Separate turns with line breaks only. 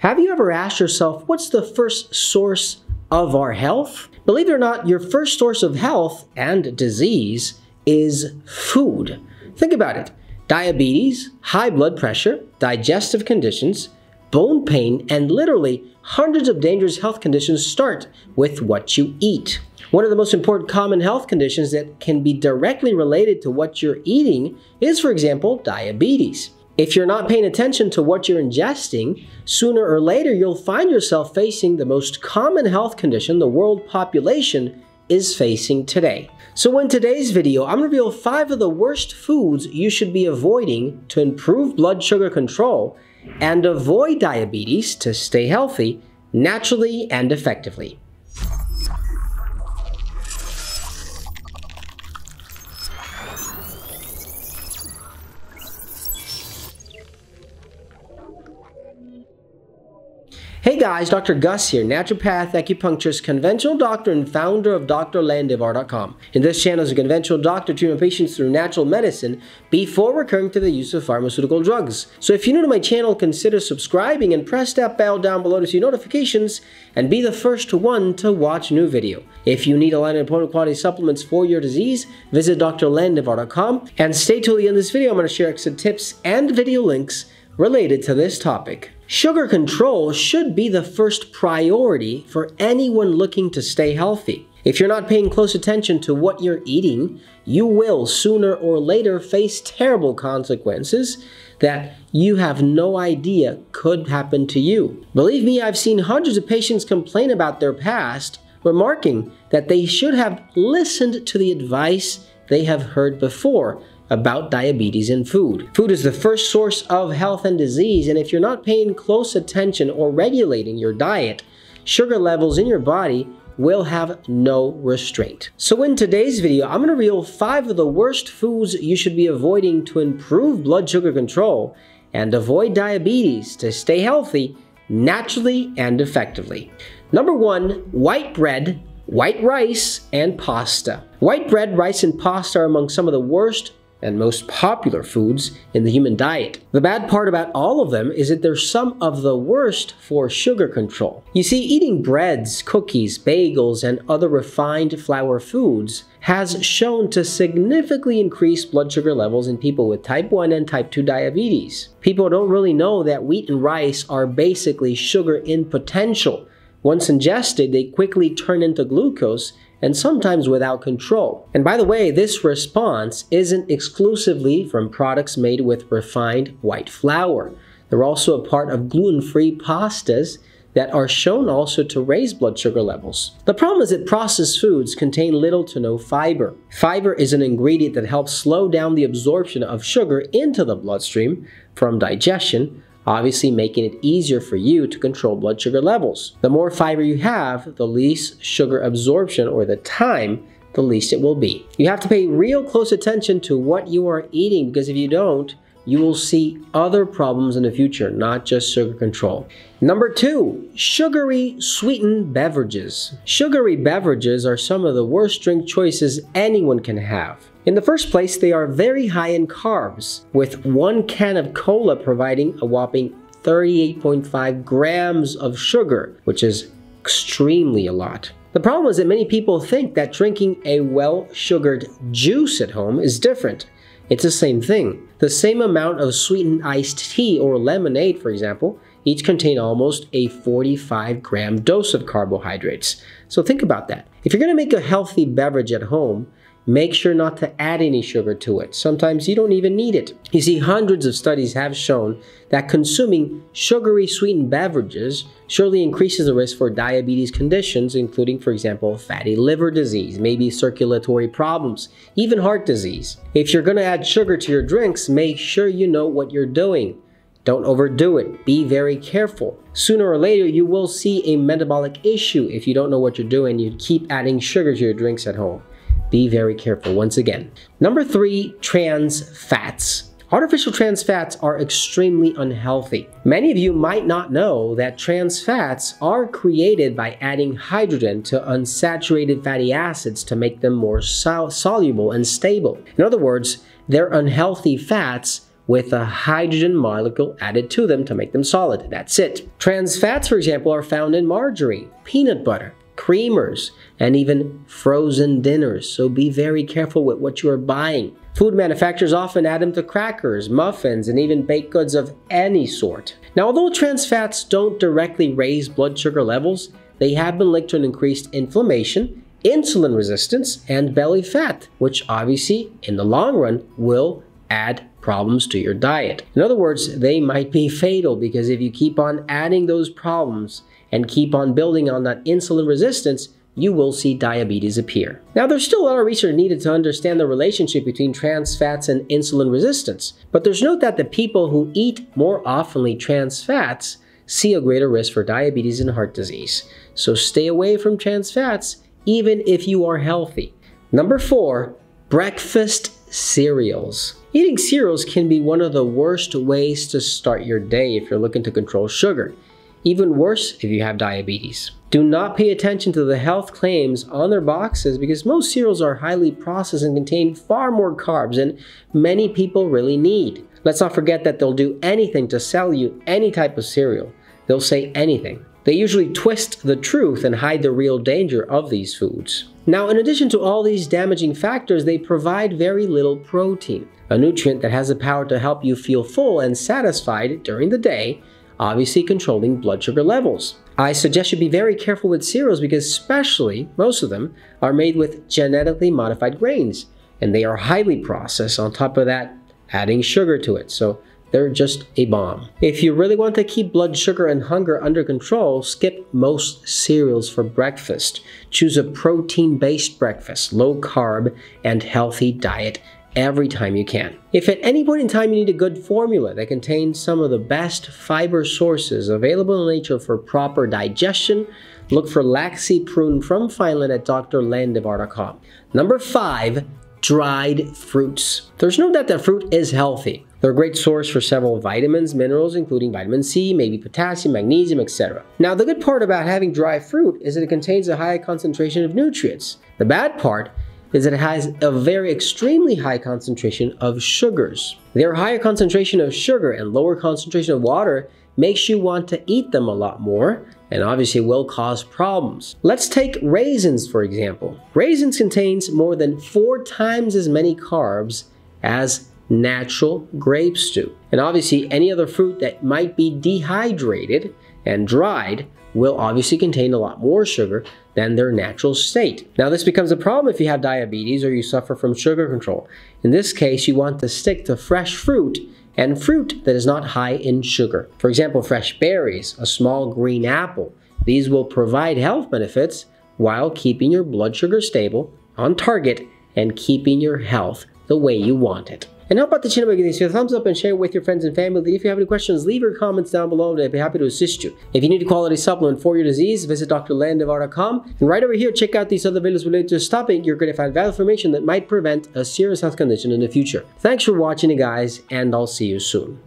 Have you ever asked yourself, what's the first source of our health? Believe it or not, your first source of health and disease is food. Think about it. Diabetes, high blood pressure, digestive conditions, bone pain, and literally hundreds of dangerous health conditions start with what you eat. One of the most important common health conditions that can be directly related to what you're eating is, for example, diabetes. If you're not paying attention to what you're ingesting, sooner or later you'll find yourself facing the most common health condition the world population is facing today. So in today's video, I'm going to reveal 5 of the worst foods you should be avoiding to improve blood sugar control and avoid diabetes to stay healthy naturally and effectively. Hey guys, Dr. Gus here, naturopath, acupuncturist, conventional doctor, and founder of drlandivar.com. In this channel is a conventional doctor treating patients through natural medicine before recurring to the use of pharmaceutical drugs. So if you're new to my channel, consider subscribing and press that bell down below to see notifications and be the first one to watch a new video. If you need a line of important quality supplements for your disease, visit drlandivar.com and stay till the end of this video. I'm going to share extra tips and video links related to this topic. Sugar control should be the first priority for anyone looking to stay healthy. If you're not paying close attention to what you're eating, you will sooner or later face terrible consequences that you have no idea could happen to you. Believe me, I've seen hundreds of patients complain about their past, remarking that they should have listened to the advice they have heard before about diabetes and food. Food is the first source of health and disease, and if you're not paying close attention or regulating your diet, sugar levels in your body will have no restraint. So in today's video, I'm going to reveal 5 of the worst foods you should be avoiding to improve blood sugar control and avoid diabetes to stay healthy naturally and effectively. Number 1, white bread, white rice, and pasta. White bread, rice, and pasta are among some of the worst and most popular foods in the human diet. The bad part about all of them is that they're some of the worst for sugar control. You see, eating breads, cookies, bagels, and other refined flour foods has shown to significantly increase blood sugar levels in people with type 1 and type 2 diabetes. People don't really know that wheat and rice are basically sugar in potential. Once ingested, they quickly turn into glucose, and sometimes without control. And by the way, this response isn't exclusively from products made with refined white flour. They're also a part of gluten-free pastas that are shown also to raise blood sugar levels. The problem is that processed foods contain little to no fiber. Fiber is an ingredient that helps slow down the absorption of sugar into the bloodstream from digestion, obviously making it easier for you to control blood sugar levels. The more fiber you have, the least sugar absorption, or the time, the least it will be. You have to pay real close attention to what you are eating, because if you don't, you will see other problems in the future, not just sugar control. Number 2, sugary sweetened beverages. Sugary beverages are some of the worst drink choices anyone can have. In the first place, they are very high in carbs, with 1 can of cola providing a whopping 38.5 grams of sugar, which is extremely a lot. The problem is that many people think that drinking a well-sugared juice at home is different. It's the same thing. The same amount of sweetened iced tea or lemonade, for example, each contain almost a 45-gram dose of carbohydrates. So think about that. If you're going to make a healthy beverage at home, make sure not to add any sugar to it. Sometimes you don't even need it. You see, hundreds of studies have shown that consuming sugary sweetened beverages surely increases the risk for diabetes conditions, including, for example, fatty liver disease, maybe circulatory problems, even heart disease. If you're going to add sugar to your drinks, make sure you know what you're doing. Don't overdo it. Be very careful. Sooner or later, you will see a metabolic issue if you don't know what you're doing. You keep adding sugar to your drinks at home. Be very careful once again. Number 3, trans fats. Artificial trans fats are extremely unhealthy. Many of you might not know that trans fats are created by adding hydrogen to unsaturated fatty acids to make them more soluble and stable. In other words, they're unhealthy fats with a hydrogen molecule added to them to make them solid. That's it. Trans fats, for example, are found in margarine, peanut butter, creamers, and even frozen dinners. So be very careful with what you are buying. Food manufacturers often add them to crackers, muffins, and even baked goods of any sort. Now, although trans fats don't directly raise blood sugar levels, they have been linked to an increased inflammation, insulin resistance, and belly fat, which obviously, in the long run, will add problems to your diet. In other words, they might be fatal, because if you keep on adding those problems and keep on building on that insulin resistance, you will see diabetes appear. Now, there's still a lot of research needed to understand the relationship between trans fats and insulin resistance, but there's note that the people who eat more oftenly trans fats see a greater risk for diabetes and heart disease. So stay away from trans fats, even if you are healthy. Number 4, breakfast cereals. Eating cereals can be one of the worst ways to start your day if you're looking to control sugar. Even worse if you have diabetes. Do not pay attention to the health claims on their boxes, because most cereals are highly processed and contain far more carbs than many people really need. Let's not forget that they'll do anything to sell you any type of cereal. They'll say anything. They usually twist the truth and hide the real danger of these foods. Now, in addition to all these damaging factors, they provide very little protein, a nutrient that has the power to help you feel full and satisfied during the day, obviously controlling blood sugar levels. I suggest you be very careful with cereals, because especially most of them are made with genetically modified grains, and they are highly processed. On top of that, adding sugar to it. So they're just a bomb. If you really want to keep blood sugar and hunger under control, skip most cereals for breakfast. Choose a protein-based breakfast, low carb, and healthy diet every time you can. If at any point in time you need a good formula that contains some of the best fiber sources available in nature for proper digestion, look for Laxi Prune from Finland at drlandivar.com. Number 5, dried fruits. There's no doubt that fruit is healthy. They're a great source for several vitamins, minerals, including vitamin C, maybe potassium, magnesium, etc. Now, the good part about having dry fruit is that it contains a high concentration of nutrients. The bad part is that it has a very extremely high concentration of sugars. Their higher concentration of sugar and lower concentration of water makes you want to eat them a lot more, and obviously will cause problems. Let's take raisins, for example. Raisins contains more than 4 times as many carbs as natural grapes do. And obviously any other fruit that might be dehydrated and dried will obviously contain a lot more sugar than their natural state. Now, this becomes a problem if you have diabetes or you suffer from sugar control. In this case, you want to stick to fresh fruit and fruit that is not high in sugar. For example, fresh berries, a small green apple. These will provide health benefits while keeping your blood sugar stable, on target, and keeping your health the way you want it. And help out the channel by giving this a thumbs up and share it with your friends and family. If you have any questions, leave your comments down below and I'd be happy to assist you. If you need a quality supplement for your disease, visit drlandivar.com. And right over here, check out these other videos related to this topic. You're going to find valuable information that might prevent a serious health condition in the future. Thanks for watching, guys, and I'll see you soon.